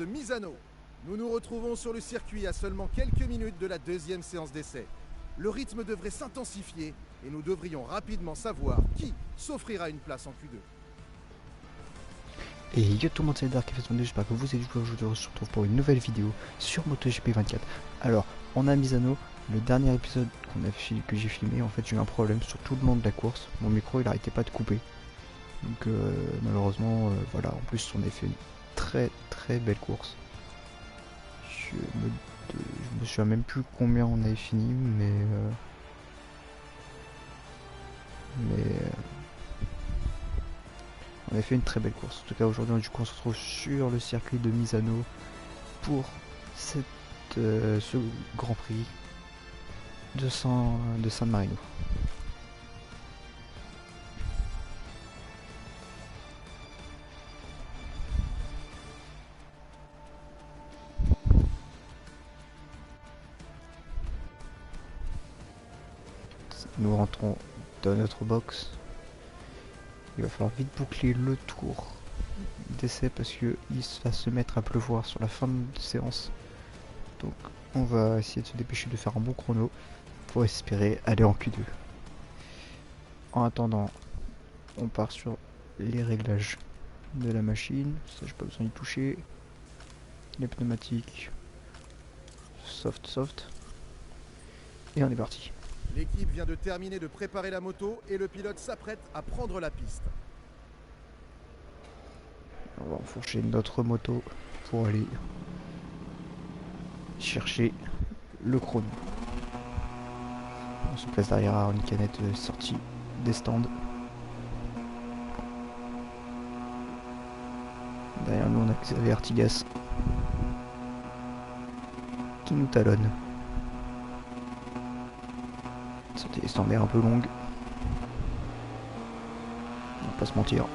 de Misano. Nous nous retrouvons sur le circuit à seulement quelques minutes de la deuxième séance d'essai. Le rythme devrait s'intensifier et nous devrions rapidement savoir qui s'offrira une place en Q2. Et yo tout le monde, c'est Dark-F22, j'espère que vous allez bien. Aujourd'hui on se retrouve pour une nouvelle vidéo sur MotoGP 24. Alors, on a Misano, le dernier épisode que j'ai filmé, en fait j'ai eu un problème sur tout le long de la course. Mon micro il arrêtait pas de couper. Donc malheureusement, voilà, en plus on a fait une très belle course. Je me souviens même plus combien on avait fini, mais on a fait une très belle course. En tout cas aujourd'hui du coup on se retrouve sur le circuit de Misano pour ce Grand Prix de San Marino. Nous rentrons dans notre box. Il va falloir vite boucler le tour d'essai parce qu'il va se mettre à pleuvoir sur la fin de séance. Donc on va essayer de se dépêcher de faire un bon chrono pour espérer aller en Q2. En attendant, on part sur les réglages de la machine. Ça, j'ai pas besoin d'y toucher. Les pneumatiques, soft. Et on est parti. L'équipe vient de terminer de préparer la moto et le pilote s'apprête à prendre la piste. On va enfourcher notre moto pour aller chercher le chrono. On se place derrière une canette sortie des stands. Derrière nous on a Xavier Artigas qui nous talonne. Sortie des stands est un peu longue. On va pas se mentir.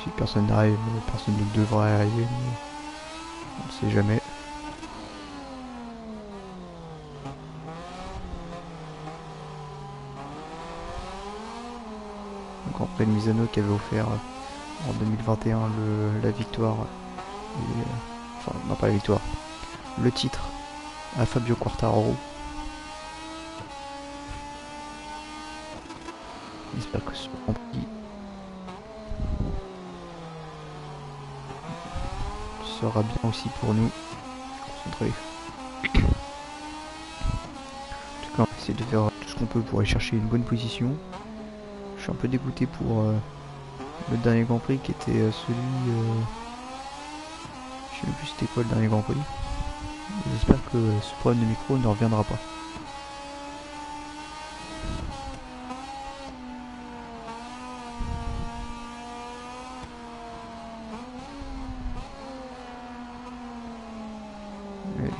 Si personne n'arrive, personne ne devrait arriver, mais on ne sait jamais. Grand Prix de Misano qui avait offert en 2021 la victoire, enfin non pas la victoire, le titre à Fabio Quartararo. J'espère que ce Grand Prix sera bien aussi pour nous. Concentré. En tout cas, on va essayer de faire tout ce qu'on peut pour aller chercher une bonne position. Je suis un peu dégoûté pour le dernier Grand Prix qui était celui... je sais même plus c'était quoi le dernier Grand Prix. J'espère que ce problème de micro ne reviendra pas. Allez.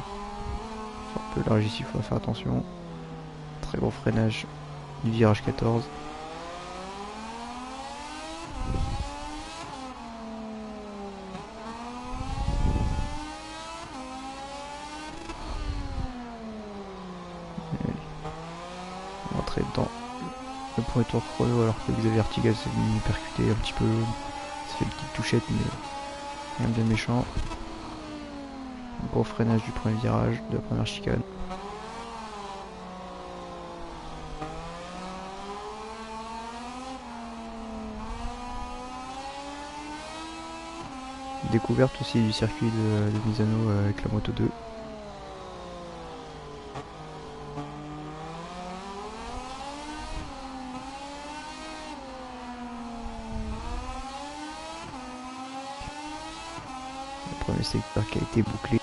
C'est un peu large ici, il faut faire attention. Très gros freinage du virage 14. Rentrer dans le premier tour chrono alors que Xavier Artigas est venu percuter un petit peu. Ça fait une petite touchette mais rien de méchant. Gros freinage du premier virage, de la première chicane. Découverte aussi du circuit de Misano avec la moto 2. Le premier secteur qui a été bouclé.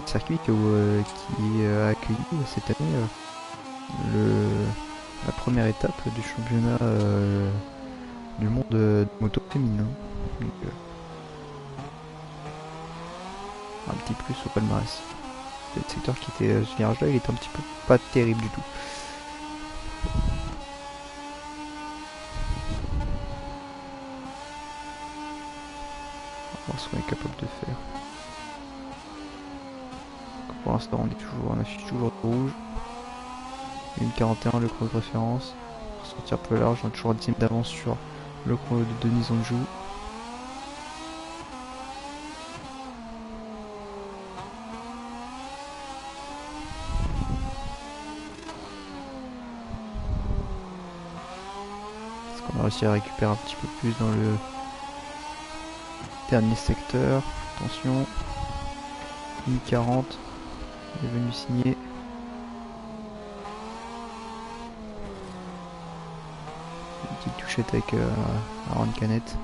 Un circuit qui a accueilli cette année la première étape du championnat du monde de moto féminin. Donc, un petit plus au palmarès. Le secteur qui était ce virage là il était un petit peu pas terrible du tout. On va voir ce qu'on est capable de faire. Pour l'instant on affiche toujours rouge. 1,41 le chrono de référence. Pour sortir peu large, on a toujours un dixième d'avance sur le chrono de Denis Anjou. Est-ce qu'on a réussi à récupérer un petit peu plus dans le dernier secteur? Attention. 1,40. Il est venu signer. Une petite touchette avec Aaron Canet.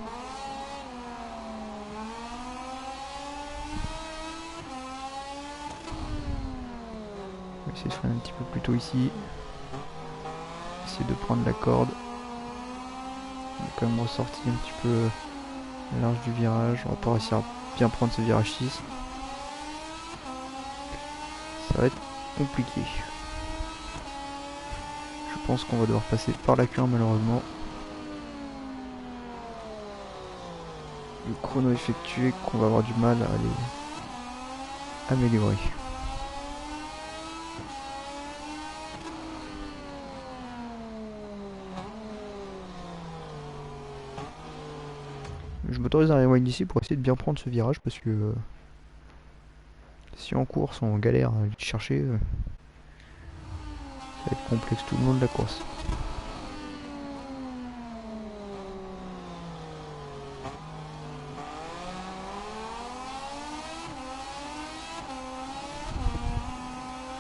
On va essayer de freiner un petit peu plus tôt ici. Essayer de prendre la corde. On est quand même ressorti un petit peu large du virage. On va pas réussir à bien prendre ce virage 6. Ça va être compliqué. Je pense qu'on va devoir passer par la Q1 malheureusement. Le chrono effectué qu'on va avoir du mal à aller améliorer. Je m'autorise un rewind ici pour essayer de bien prendre ce virage parce que si en course on galère à aller le chercher, ça va être complexe tout le long de la course.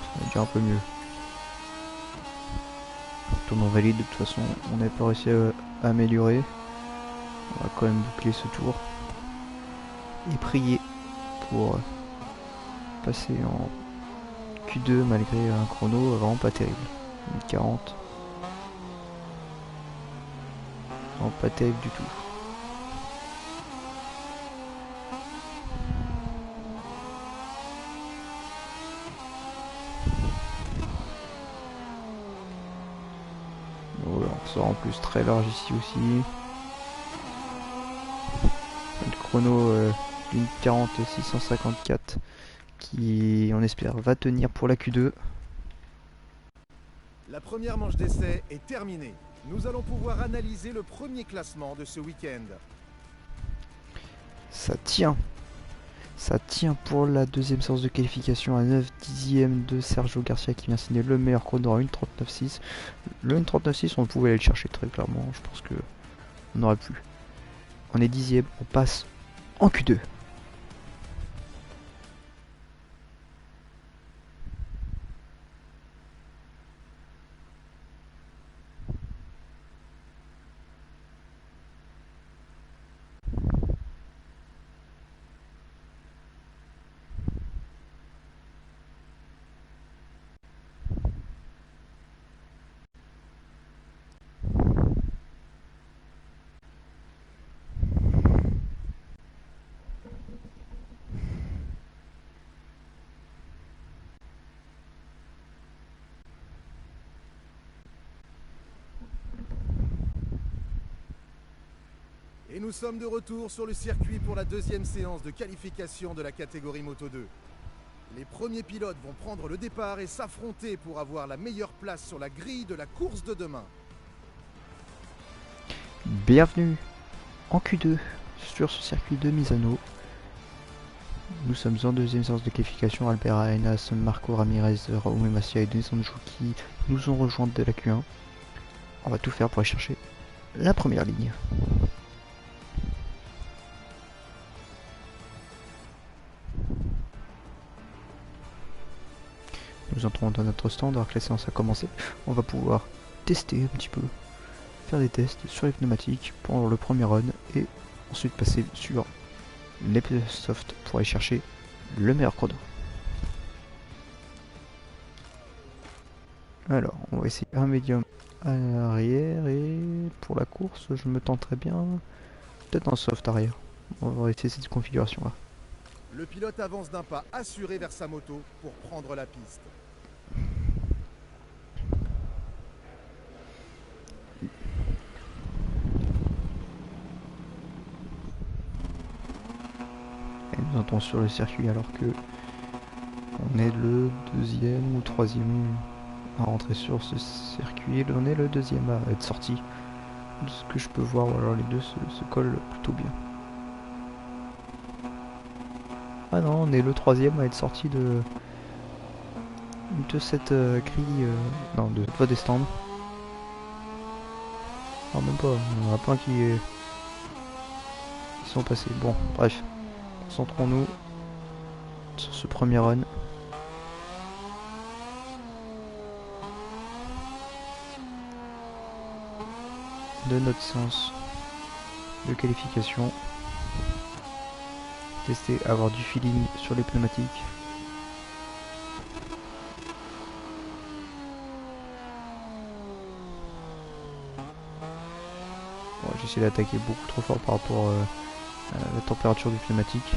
Ça va déjà un peu mieux. Tournant valide, de toute façon on n'a pas réussi à améliorer. On va quand même boucler ce tour et prier pour passer en Q2 malgré un chrono vraiment pas terrible. 40. Vraiment pas terrible du tout. Voilà, on sort en plus très large ici aussi. Le chrono d'une 40 654 qui on espère va tenir pour la Q2. La première manche d'essai est terminée. Nous allons pouvoir analyser le premier classement de ce week-end. Ça tient. Ça tient pour la deuxième séance de qualification à 9 dixièmes de Sergio Garcia qui vient signer le meilleur chrono en 1,39,6. Le 1,39,6 on pouvait aller le chercher très clairement. Je pense que on aurait pu. On est dixième, on passe en Q2. Et nous sommes de retour sur le circuit pour la deuxième séance de qualification de la catégorie Moto 2. Les premiers pilotes vont prendre le départ et s'affronter pour avoir la meilleure place sur la grille de la course de demain. Bienvenue en Q2 sur ce circuit de Misano. Nous sommes en deuxième séance de qualification. Albert Arenas, Marco Ramirez, Raume Massia et Denis Anjou qui nous ont rejoints de la Q1. On va tout faire pour aller chercher la première ligne. Nous entrons dans notre stand alors que la séance a commencé. On va pouvoir tester un petit peu, faire des tests sur les pneumatiques pour le premier run et ensuite passer sur les pièces soft pour aller chercher le meilleur chrono. Alors, on va essayer un médium à l'arrière et pour la course, je me tenterai bien peut-être un soft arrière. On va essayer cette configuration là. Le pilote avance d'un pas assuré vers sa moto pour prendre la piste. Et nous entrons sur le circuit alors que On est le deuxième ou troisième à rentrer sur ce circuit. On est le deuxième à être sorti. De ce que je peux voir, alors les deux se collent plutôt bien. Ah non, on est le troisième à être sorti de cette grille, non, de voie des stands. Non, même pas, on en a plein qui sont passés. Bon, bref, concentrons-nous sur ce premier run. De notre séance de qualification. Tester, avoir du feeling sur les pneumatiques. Bon, j'ai essayé d'attaquer beaucoup trop fort par rapport à la température du pneumatique.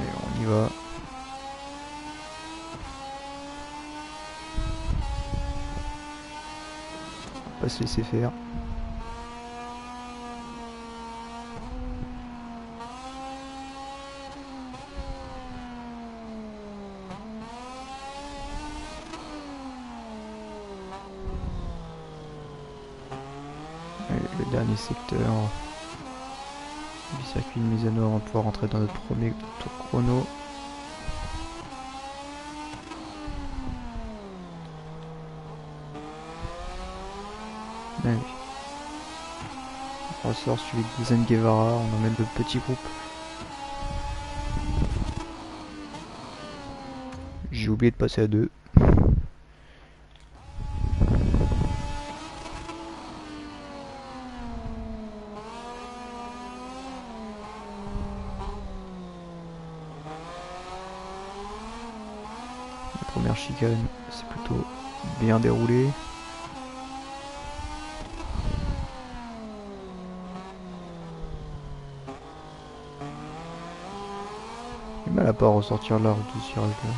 Et on y va. Pas se laisser faire. Et le dernier secteur du circuit de Misano avant de pouvoir rentrer dans notre premier tour chrono. Ah oui. On ressort suivi de Zen Guevara, on emmène le petit groupe. J'ai oublié de passer à 2. La première chicane, c'est plutôt bien déroulé. J'ai mal à pas ressortir large du cirage là.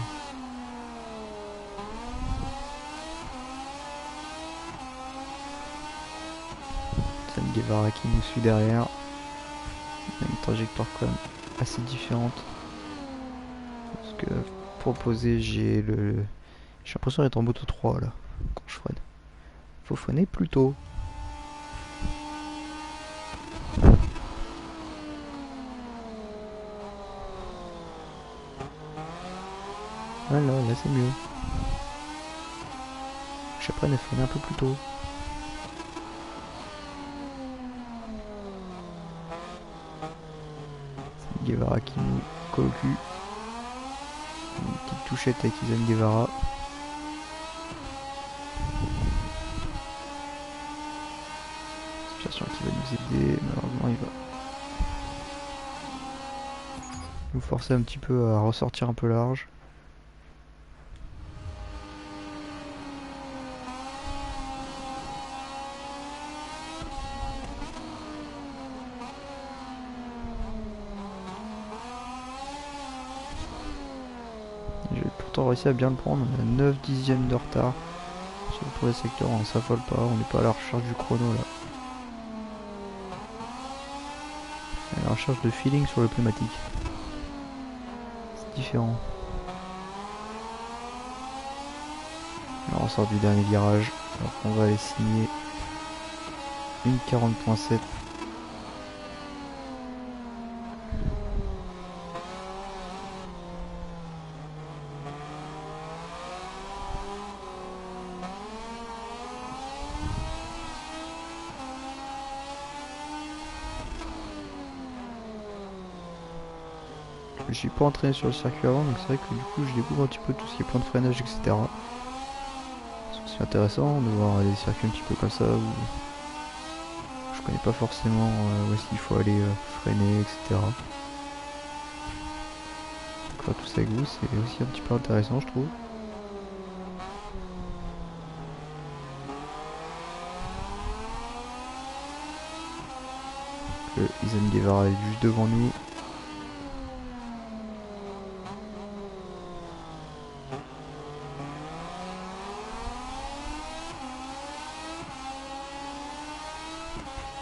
Zen Guevara qui nous suit derrière. Une trajectoire quand même assez différente. Parce que proposé, j'ai l'impression d'être en moto 3 là quand je freine. Faut freiner plus tôt. Voilà, là c'est mieux. J'apprends à freiner un peu plus tôt. C'est Guevara qui nous colle au cul. Une petite touchette avec Zen Guevara. Situation qui va nous aider, malheureusement il va nous forcer un petit peu à ressortir un peu large. J'ai pourtant réussi à bien le prendre, on a 9 dixièmes de retard sur le premier secteur, on s'affole pas, on n'est pas à la recherche du chrono là. On est à la recherche de feeling sur le pneumatique. C'est différent. Alors on sort du dernier virage, alors on va aller signer une 40.7. Je suis pas entraîné sur le circuit avant, donc c'est vrai que du coup je découvre un petit peu tout ce qui est plan de freinage, etc. C'est intéressant de voir des circuits un petit peu comme ça où je connais pas forcément où est-ce qu'il faut aller freiner, etc. Donc faire tout ça avec vous, c'est aussi un petit peu intéressant, je trouve. Le Zen Guevara est juste devant nous.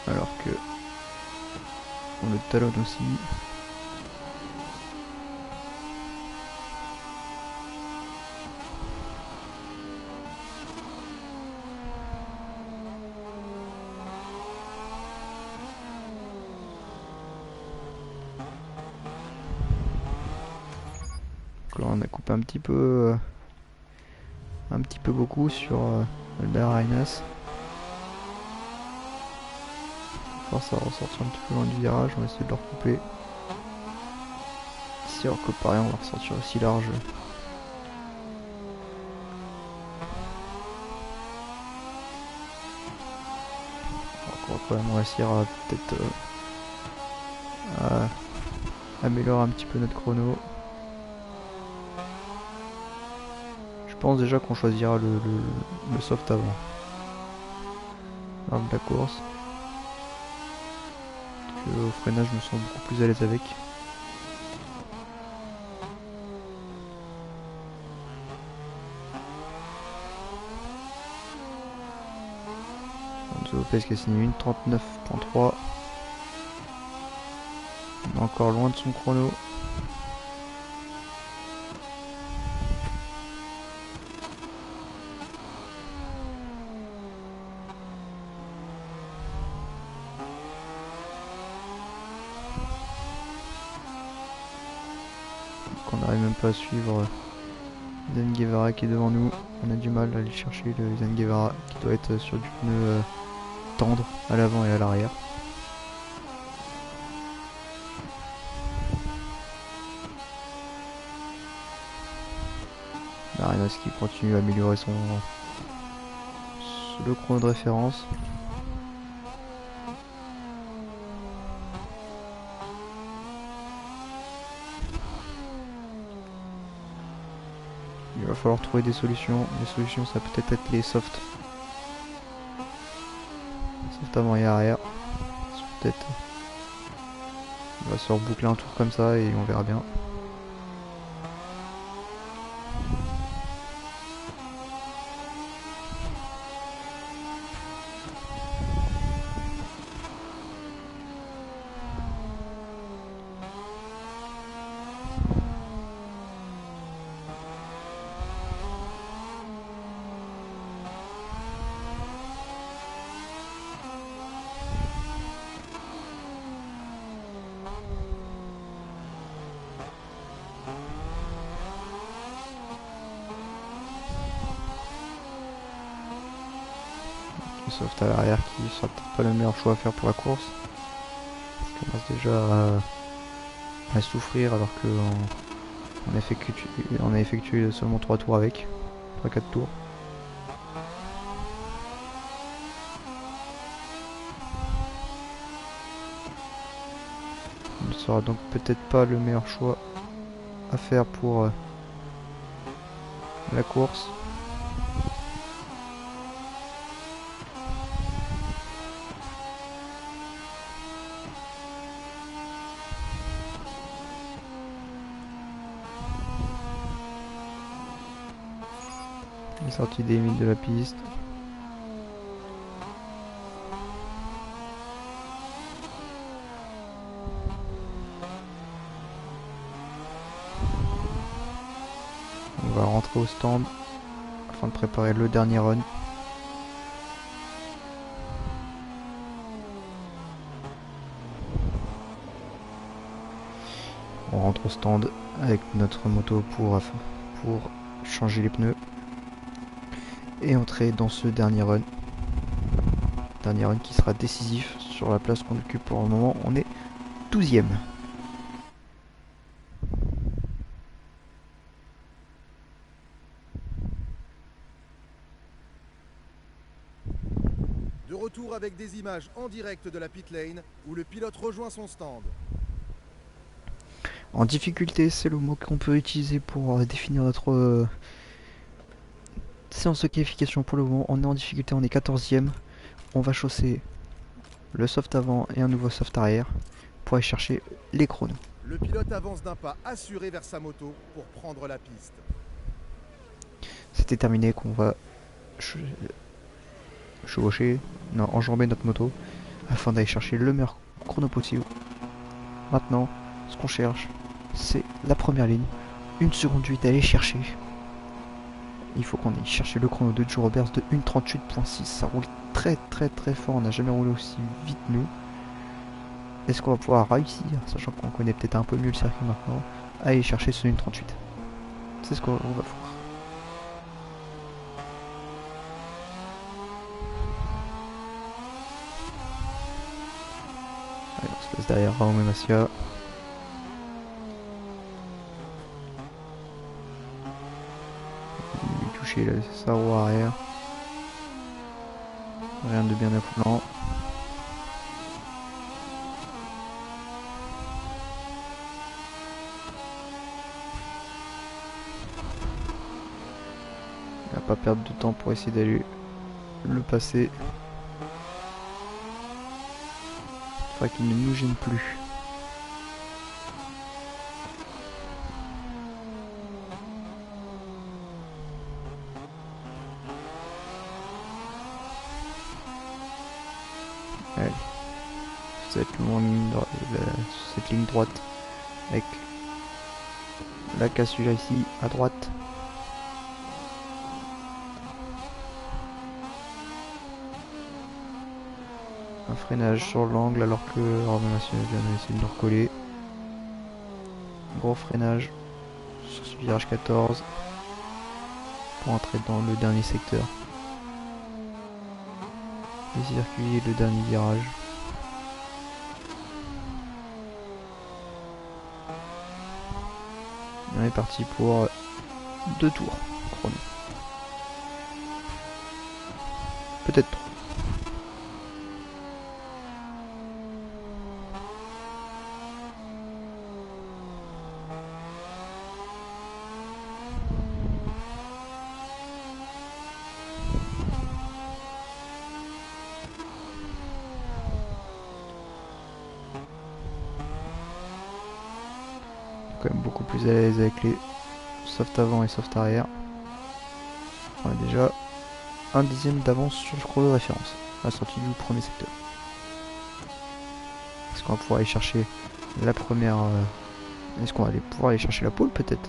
Alors que on le talonne aussi. Donc là on a coupé un petit peu beaucoup sur Albert Arenas. Force à ressortir un petit peu loin du virage, on va essayer de le recouper. Si on recoupe pareil, on va ressortir aussi large. Alors qu'on va quand même réussir à peut-être à améliorer un petit peu notre chrono. Je pense déjà qu'on choisira le soft avant. Lors de la course. Au freinage je me sens beaucoup plus à l'aise avec. Enzo Lopez qui a signé une 39.3. On est encore loin de son chrono. On n'arrive même pas à suivre Izan Guevara qui est devant nous. On a du mal à aller chercher le Izan Guevara qui doit être sur du pneu tendre à l'avant et à l'arrière. Arenas qui continue à améliorer le chrono de référence. Il va falloir trouver des solutions. Les solutions, ça peut être les softs. Soft avant et arrière. Peut-être. On va se reboucler un tour comme ça et on verra bien. Soft à l'arrière qui sera peut-être pas le meilleur choix à faire pour la course. On commence déjà à souffrir alors qu'on a effectué seulement 3 tours avec. 3-4 tours. Il ne sera donc peut-être pas le meilleur choix à faire pour la course. Les sorties des limites de la piste. On va rentrer au stand afin de préparer le dernier run. On rentre au stand avec notre moto pour changer les pneus et entrer dans ce dernier run. Dernier run qui sera décisif sur la place qu'on occupe pour le moment. On est 12e. De retour avec des images en direct de la pit lane où le pilote rejoint son stand. En difficulté, c'est le mot qu'on peut utiliser pour définir notre séance de qualification. Pour le moment, on est en difficulté, on est 14e. On va chausser le soft avant et un nouveau soft arrière pour aller chercher les chronos. Le pilote avance d'un pas assuré vers sa moto pour prendre la piste. C'était terminé qu'on va enjamber notre moto afin d'aller chercher le meilleur chrono possible. Maintenant, ce qu'on cherche, c'est la première ligne. 1 seconde 8 à aller chercher. Il faut qu'on aille chercher le chrono de Joe Roberts de 1:38.6. Ça roule très très très fort. On n'a jamais roulé aussi vite nous. Est-ce qu'on va pouvoir réussir, sachant qu'on connaît peut-être un peu mieux le circuit maintenant, à aller chercher ce 1:38? C'est ce qu'on va voir. Allez, on se place derrière Raoul et Massia. Il lui toucher sa roue arrière. Rien de bien affolant. Il va pas perdre de temps pour essayer d'aller le passer. Il faudra qu'il ne nous gêne plus. Allez. Cette ligne droite avec la cassure ici à droite. Un freinage sur l'angle alors que Romain Massieu vient d'essayer de nous recoller. Gros freinage sur ce virage 14 pour entrer dans le dernier secteur. Le circuit et le dernier virage. Et on est parti pour 2 tours chrono. Peut-être 3. Quand même beaucoup plus à l'aise avec les soft avant et soft arrière. On a déjà 1/10 d'avance sur le chrono de référence à la sortie du premier secteur. Est-ce qu'on va pouvoir aller chercher la première... Est-ce qu'on va pouvoir aller chercher la pole peut-être?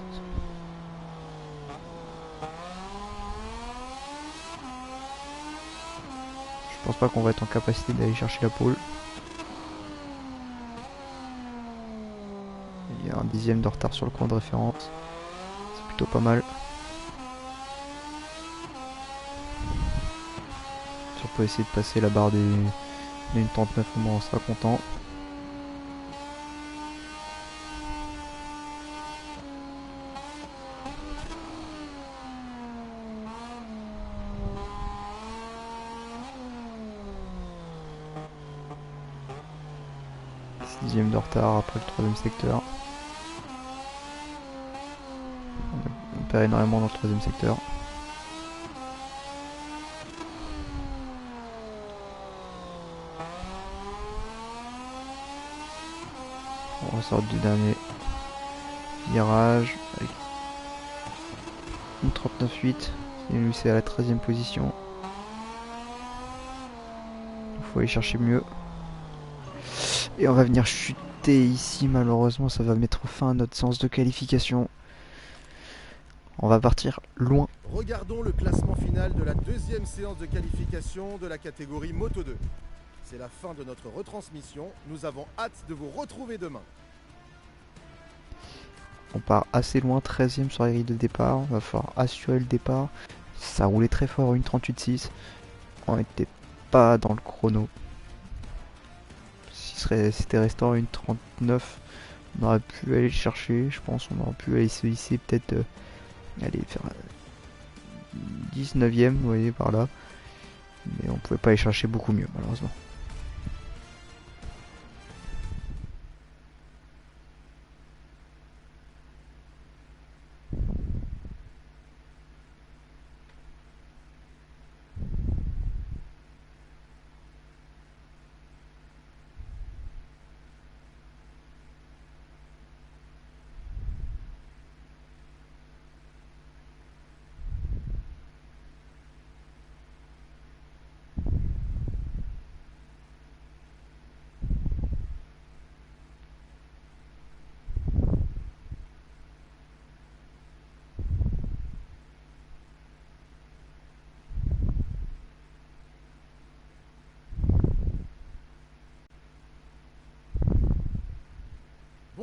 Je pense pas qu'on va être en capacité d'aller chercher la pole. Il y a 1/10 de retard sur le chrono de référence. C'est plutôt pas mal. Si on peut essayer de passer la barre des 1:39, au moins on sera content. Dixième de retard après le troisième secteur. On perd énormément dans le troisième secteur. On ressort du dernier virage avec une 39.8. Et lui c'est à la 13e position. Il faut aller chercher mieux. Et on va venir chuter ici, malheureusement ça va mettre fin à notre séance de qualification. On va partir loin. Regardons le classement final de la deuxième séance de qualification de la catégorie Moto 2. C'est la fin de notre retransmission. Nous avons hâte de vous retrouver demain. On part assez loin, 13e sur la grille de départ. On va falloir assurer le départ. Ça roulait très fort, une 38.6. On n'était pas dans le chrono. Si c'était restant à une 39, on aurait pu aller le chercher. Je pense on aurait pu aller se hisser peut-être aller faire 19e, vous voyez par là. Mais on pouvait pas aller chercher beaucoup mieux malheureusement.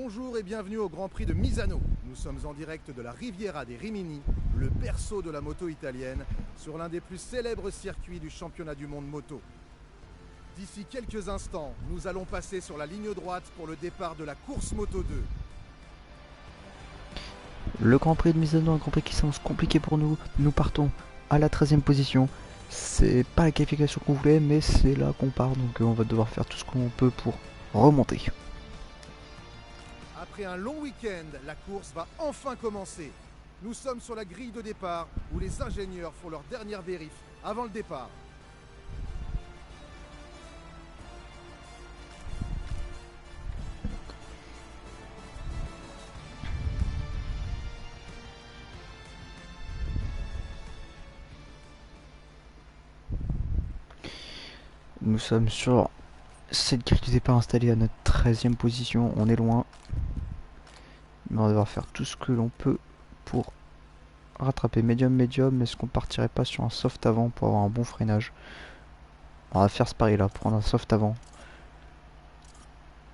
Bonjour et bienvenue au Grand Prix de Misano. Nous sommes en direct de la Riviera dei Rimini, le berceau de la moto italienne, sur l'un des plus célèbres circuits du championnat du monde moto. D'ici quelques instants, nous allons passer sur la ligne droite pour le départ de la course Moto 2. Le Grand Prix de Misano, un Grand Prix qui s'annonce compliqué pour nous. Nous partons à la 13e position. C'est pas la qualification qu'on voulait, mais c'est là qu'on part, donc on va devoir faire tout ce qu'on peut pour remonter. Après un long week-end, la course va enfin commencer. Nous sommes sur la grille de départ où les ingénieurs font leur dernière vérif avant le départ. Nous sommes sur cette grille de départ installée à notre 13e position. On est loin, mais on va devoir faire tout ce que l'on peut pour rattraper médium. Est-ce qu'on partirait pas sur un soft avant pour avoir un bon freinage? On va faire ce pari là, prendre un soft avant.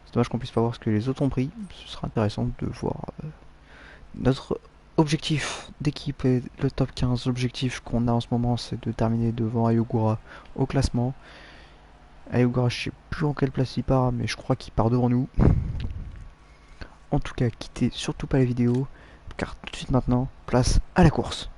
C'est dommage qu'on puisse pas voir ce que les autres ont pris. Ce sera intéressant de voir notre objectif d'équipe et le top 15. L'objectif qu'on a en ce moment, c'est de terminer devant Ayogura au classement. Ayogura, je sais plus en quelle place il part, mais je crois qu'il part devant nous. En tout cas, quittez surtout pas la vidéo, car tout de suite maintenant, place à la course.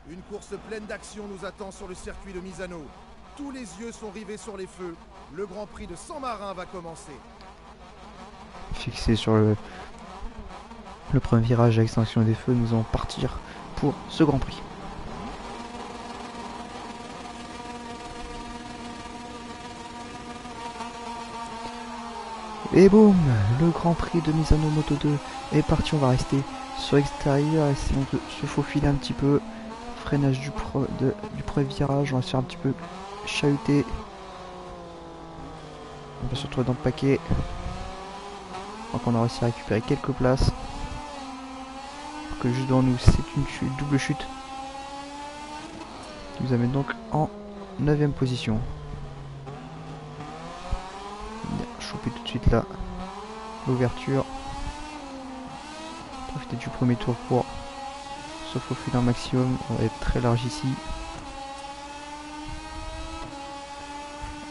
Une course pleine d'action nous attend sur le circuit de Misano. Tous les yeux sont rivés sur les feux. Le Grand Prix de San Marin va commencer. Fixé sur le premier virage à extinction des feux, nous allons partir pour ce Grand Prix. Et boum, le Grand Prix de Misano Moto 2 est parti. On va rester sur l'extérieur, essayons de se faufiler un petit peu. Freinage du premier virage, on va se faire un petit peu chahuter. On va se retrouver dans le paquet. Donc on a réussi à récupérer quelques places. Alors que juste devant nous, c'est une chute, double chute, qui nous amène donc en 9e position. Bien, choper tout de suite là l'ouverture. Profiter du premier tour pour se faufiler un maximum. On va être très large ici.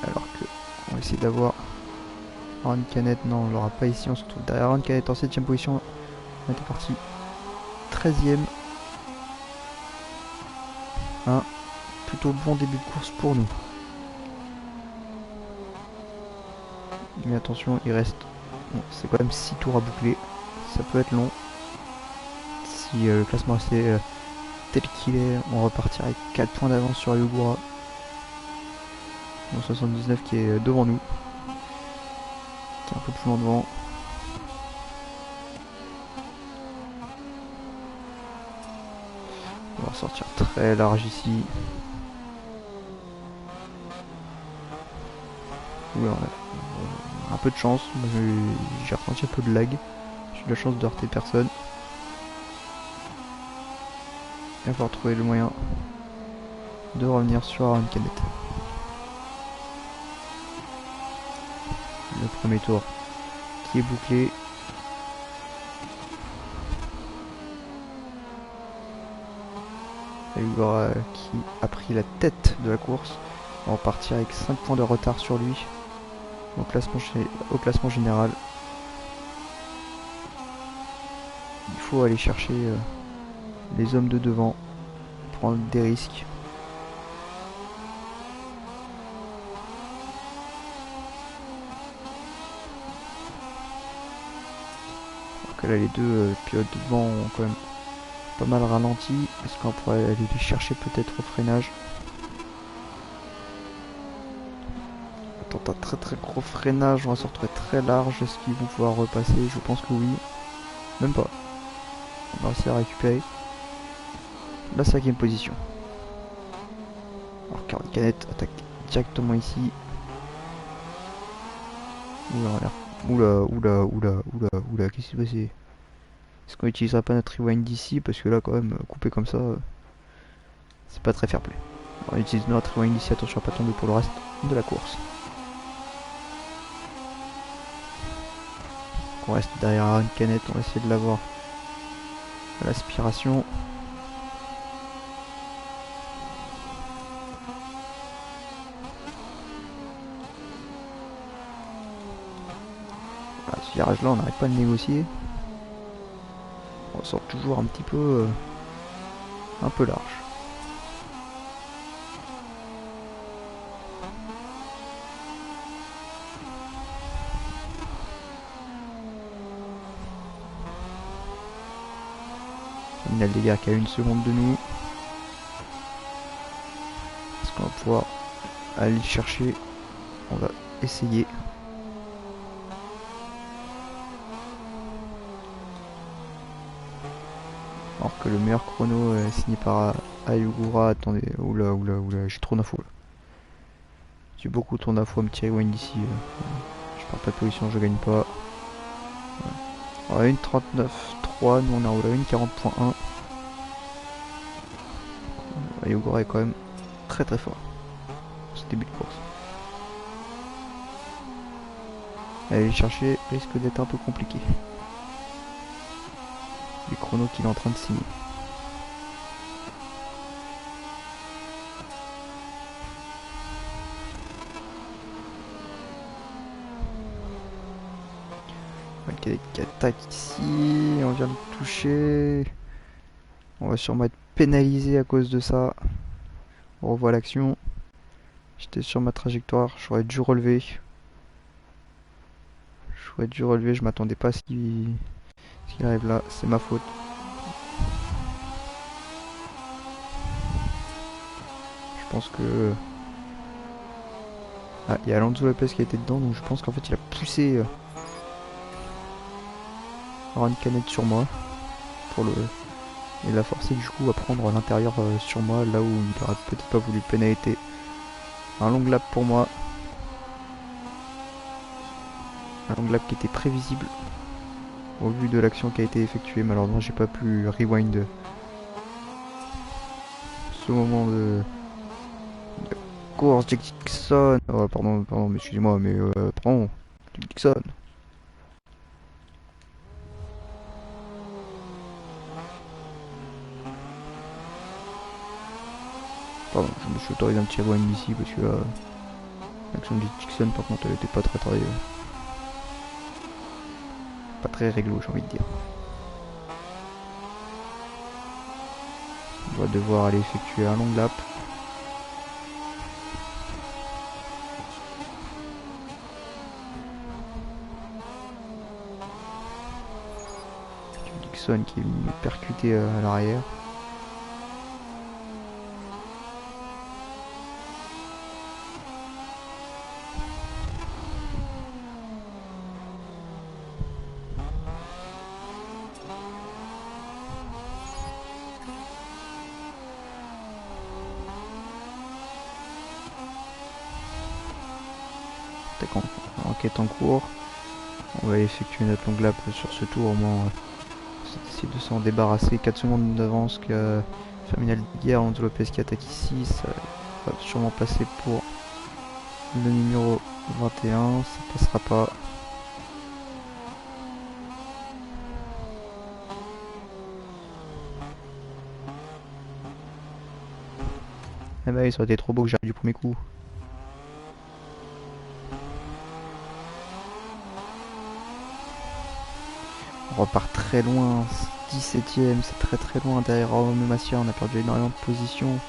Alors que on va essayer d'avoir une canette. Non, on l'aura pas ici. On se trouve derrière une canette en 7ème position. On était parti 13ème. Un plutôt bon début de course pour nous. Mais attention, il reste... Bon, c'est quand même 6 tours à boucler. Ça peut être long. Si le classement restait tel qu'il est, on repartirait avec 4 points d'avance sur Ayogura. 79 qui est devant nous. Qui est un peu plus loin devant. On va sortir très large ici. Oui, on a un peu de chance. J'ai ressenti un peu de lag. J'ai eu de la chance de heurter personne. Il va falloir trouver le moyen de revenir sur une canette. Le premier tour qui est bouclé. Ayugura qui a pris la tête de la course. On va repartir avec 5 points de retard sur lui au classement général. Il faut aller chercher les hommes de devant, prendre des risques. Alors que là les deux pilotes devant ont quand même pas mal ralenti. Est-ce qu'on pourrait aller les chercher peut-être au freinage? Tente un très gros freinage, on va se retrouver très large. Est-ce qu'ils vont pouvoir repasser? Je pense que oui. Même pas. On va réussir à récupérer la 5ème position. Alors Caroline Canet attaque directement ici. Oula, qu'est-ce qui s'est passé? Est-ce qu'on n'utilisera pas notre rewind d'ici? Parce que là quand même, couper comme ça, c'est pas très fair play. On utilise notre rewind ici, attention à pas tomber pour le reste de la course. On reste derrière Aaron Canet, on va essayer de l'avoir à l'aspiration. Ce virage là on n'arrête pas de négocier. On sort toujours un petit peu large. Il a le dégât qui a 1 seconde de nous. Est-ce qu'on va pouvoir aller le chercher? On va essayer. Alors que le meilleur chrono est signé par Ayugura. Attendez, oula, j'ai trop d'infos là. J'ai beaucoup trop d'infos à me tirer rewind d'ici. Je perds pas de position, je gagne pas. On a une 39.3, nous on a roulé une 40.1. Ayugura est quand même très fort ce début de course. Aller le chercher risque d'être un peu compliqué. Les chronos qu'il est en train de signer. Qui attaque ici, on vient de toucher. On va sûrement être pénalisé à cause de ça. On revoit l'action. J'étais sur ma trajectoire, j'aurais dû relever. Je m'attendais pas à ce qu'il arrive là, c'est ma faute. Je pense que... Ah, il y a Alonso Lopez qui a été dedans, donc je pense qu'en fait il a poussé Aaron Canet sur moi. Il a forcé du coup à prendre l'intérieur sur moi, là où il aurait peut-être pas voulu pénalité. Un long lap pour moi. Un long lap qui était prévisible au vu de l'action qui a été effectuée. Malheureusement j'ai pas pu rewind ce moment de course. Jack Dixon. Oh, pardon, excusez-moi, mais pardon, Jack Dixon. Pardon, je me suis autorisé un petit rewind ici parce que là, l'action de Dixon par contre elle était pas très réglo, j'ai envie de dire. On va devoir aller effectuer un long lap. Dixon qui est venu percuter à l'arrière. Enquête en cours. On va effectuer notre long lap sur ce tour, au moins essayer de s'en débarrasser. 4 secondes d'avance que Terminal de guerre, Alonso Lopez qui attaque ici, ça va sûrement passer pour le numéro 21, ça passera pas. Eh bah, ça aurait été trop beau que j'arrive du premier coup. On repart très loin, 17ème, c'est très très loin derrière Rome et Massia, on a perdu énormément de positions.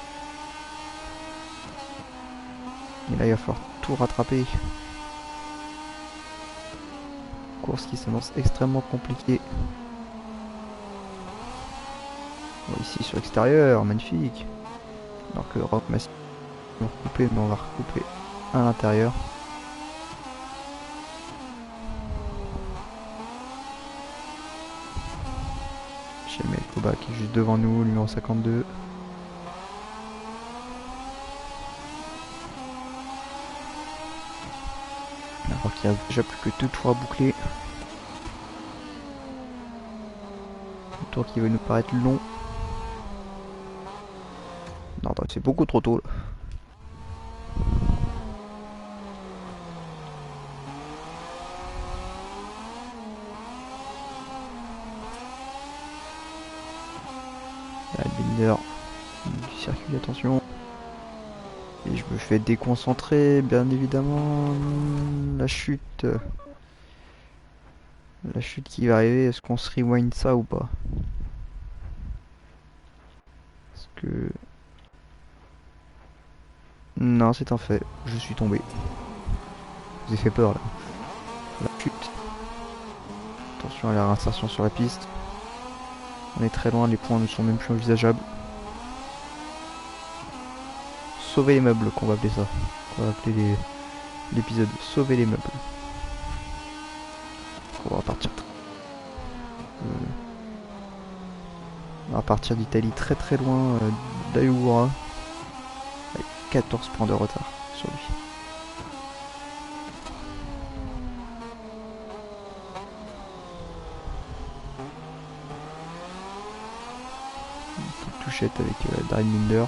Et là il va falloir tout rattraper. Course qui s'annonce extrêmement compliquée. Bon, ici sur l'extérieur, magnifique. Alors que Rome et Massia vont recouper, mais on va recouper à l'intérieur. J'ai Koba qui est juste devant nous, numéro 52. Alors qu'il y a déjà plus que 2 tours à boucler. Un tour qui va nous paraître long. Non, c'est beaucoup trop tôt là. Binder du circuit, attention. Et je me fais déconcentrer, bien évidemment. La chute. La chute qui va arriver, est-ce qu'on se rewind ça ou pas? Est-ce que... Non, c'est un fait. Je suis tombé. Je vous ai fait peur là. La chute. Attention à la réinsertion sur la piste. On est très loin, les points ne sont même plus envisageables. Sauver les meubles, qu'on va appeler ça. On va appeler l'épisode Sauver les meubles. On va partir. On va partir d'Italie très très loin d'Ayugura. Avec 14 points de retard sur lui. Une petite touchette avec Darren Binder.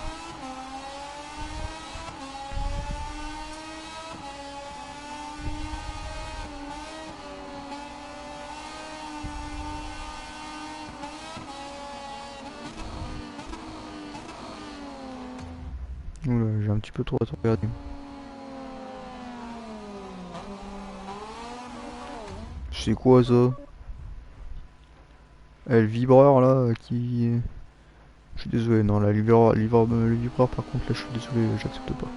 Oula, j'ai un petit peu trop regardé. C'est quoi ça? Le vibreur là qui... Je suis désolé, non, le vibreur par contre là je suis désolé, j'accepte pas.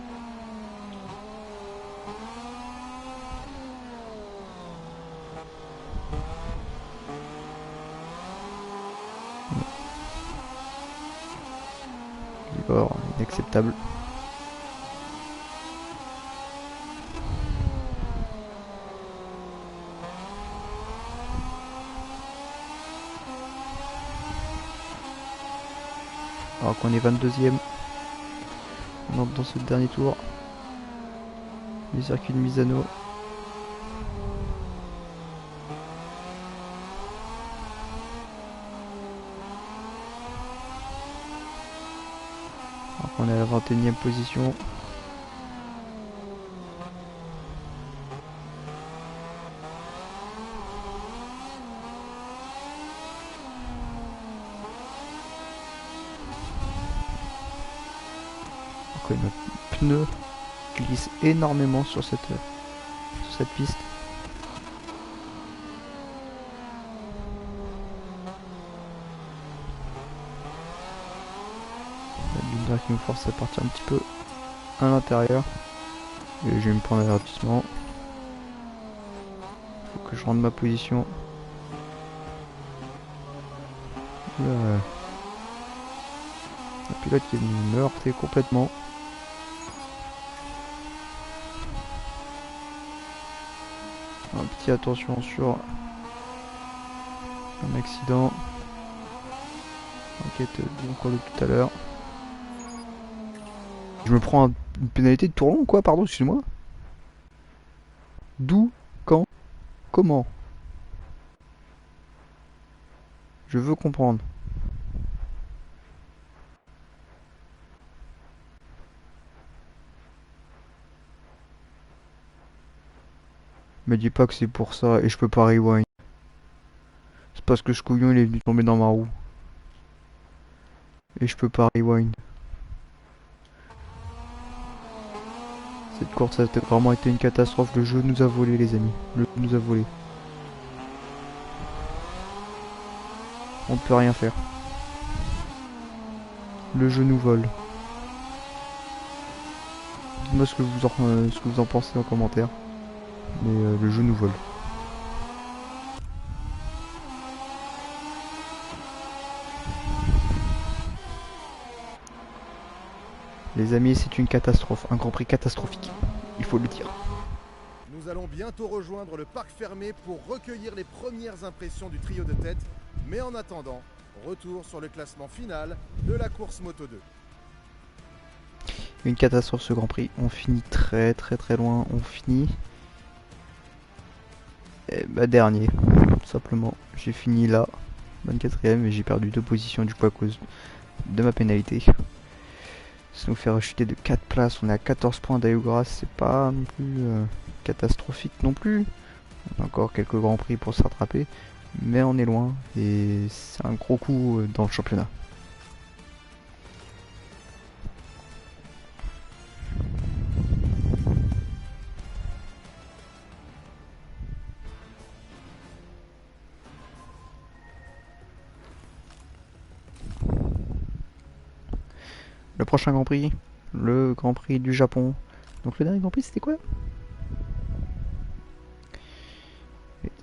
Le vibreur inacceptable. Alors qu'on est 22ème. On entre dans ce dernier tour. Les circuits de Misano. Alors qu'on est à la 21ème position. Notre pneu glisse énormément sur cette piste. La Binder qui nous force à partir un petit peu à l'intérieur. Et je vais me prendre un avertissement. Faut que je rende ma position. Là, la pilote qui est venue me heurter complètement. Un petit attention sur un accident. Enquête du concours de tout à l'heure. Je me prends une pénalité de tour long quoi, pardon, excuse-moi. D'où? Quand? Comment? Je veux comprendre. Me dis pas que c'est pour ça et je peux pas rewind. C'est parce que ce couillon il est venu tomber dans ma roue. Et je peux pas rewind. Cette course a vraiment été une catastrophe. Le jeu nous a volé, les amis. Le jeu nous a volé. On ne peut rien faire. Le jeu nous vole. Dites-moi ce que vous en pensez en commentaire. Mais le jeu nous vole. Les amis, c'est une catastrophe. Un Grand Prix catastrophique. Il faut le dire. Nous allons bientôt rejoindre le parc fermé pour recueillir les premières impressions du trio de tête. Mais en attendant, retour sur le classement final de la course Moto 2. Une catastrophe ce Grand Prix. On finit très loin. On finit dernier. Tout simplement. J'ai fini là, 24ème, et j'ai perdu 2 positions du coup à cause de ma pénalité. Ça nous fait rechuter de 4 places. On est à 14 points d'Ayugra. C'est pas non plus catastrophique non plus. On a encore quelques Grands Prix pour se rattraper. Mais on est loin. Et c'est un gros coup dans le championnat. Le prochain Grand Prix, le Grand Prix du Japon. Donc le dernier Grand Prix, c'était quoi?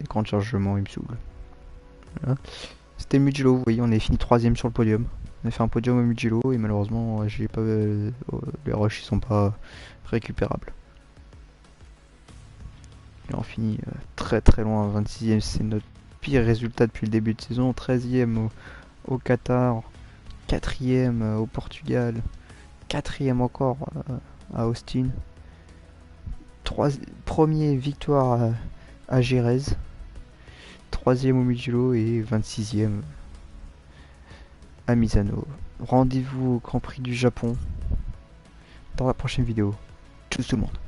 Écran de chargement, il me saoule. Voilà. C'était Mugello, vous voyez, on est fini 3ème sur le podium. On a fait un podium au Mugello et malheureusement, j'ai pas, les rushs ils sont pas récupérables. Et on finit très loin, 26ème, c'est notre pire résultat depuis le début de saison. 13ème au Qatar, 4ème au Portugal, 4ème encore à Austin, premier victoire à Jerez, 3ème au Mugello et 26ème à Misano. Rendez-vous au Grand Prix du Japon dans la prochaine vidéo. Tchuss tout le monde.